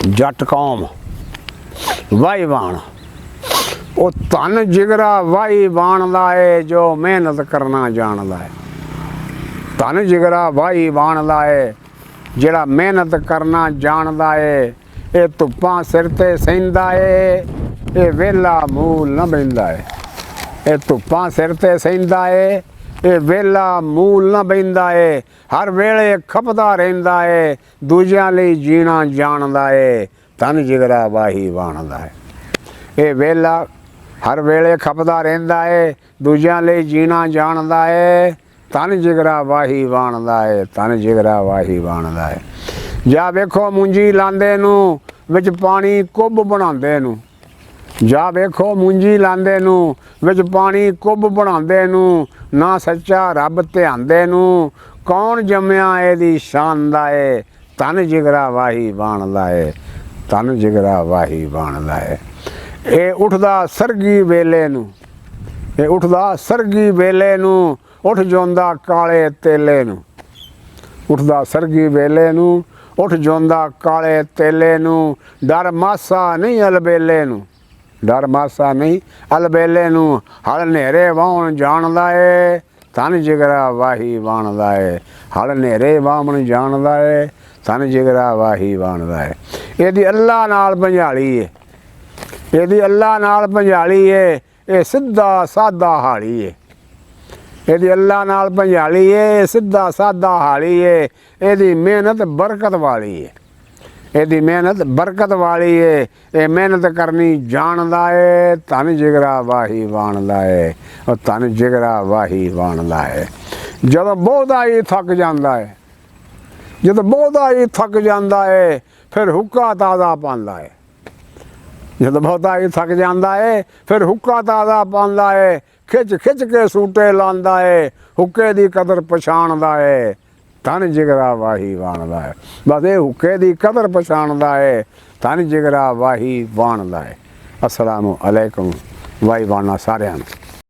जट कौम वाही बाण वो धन जिगरा वाही बाणदा है जो मेहनत करना जानदा है। धन जिगरा वाही बाणदा है जिहड़ा मेहनत करना जानदा है। ये धुप्पां सिर ते सहिंदा है ये वेला मूल न बहिंदा है। ये धुप्पां सिर ते सहिंदा है ये वेला मूल न बहिंदा है। हर वेले खपदा रहिंदा है दूजियां लई जीना जानदा है। धन जिगरा वाही बाणदा है। ये वेला हर वेले खपदा रहिंदा है दूजियां लई जीना जानदा है। धन जिगरा वाही बाणदा है। धन जिगरा वाही बाणदा है। जा वेखो मुंजी लांदे नू विच पानी कुब बनांदे नू। जा वेखो मुंजी लांदे नू विच पानी कुब बनांदे नू। ना सच्चा रब ध्यानदे नू कौन जम्मिया इहदी शान दा है। धन जिगरा वाही बाणदा है। धन जिगरा वाही बाणदा है। ये उठदा सरगी वेले नू ये उठदा सरगी वेले नू उठ जोंदा काले तेले नू। उठदा सरगी वेले नू उठ जोंदा काले तेले नू। डर मासा नहीं अलबेले नू डर मासा नहीं अलबेले नू। हल नेरे वाहण जानदा है। धन जिगरा वाही बाणदा है। हल नेरे वाहण जानदा है। धन जिगरा वाही बाणदा है। इहदी अल्लाह नाल भंजाली है। इहदी अल्लाह नाल भंजाली है। ये सीधा सादा हाली है। इहदी अल्लाह नाल भंजाली है। सीधा सादा हाली है। इहदी मेहनत बरकत वाली है। इहदी मेहनत बरकत वाली है। ये मेहनत करनी जानदा है। धन जिगरा वाही बाणदा है। और धन जिगरा वाही बाणदा है। जदों बहुता ही थक जांदा है जदों बहुता ही थक जांदा है फिर हुक्का ताज़ा पांदा है। जदों बहुता ही थक जांदा है फिर हुक्का ताज़ा पांदा है। खिच खिच के सूटे लांदा है हुक्के दी कदर पछाणदा है। धन जिगरा वाही बाणदा है। बस ये हुक्के दी कदर पछाणदा है। धन जिगरा वाही बाणदा है। अस्सलामु अलैकुम वाही बाणा सारिआं नूं।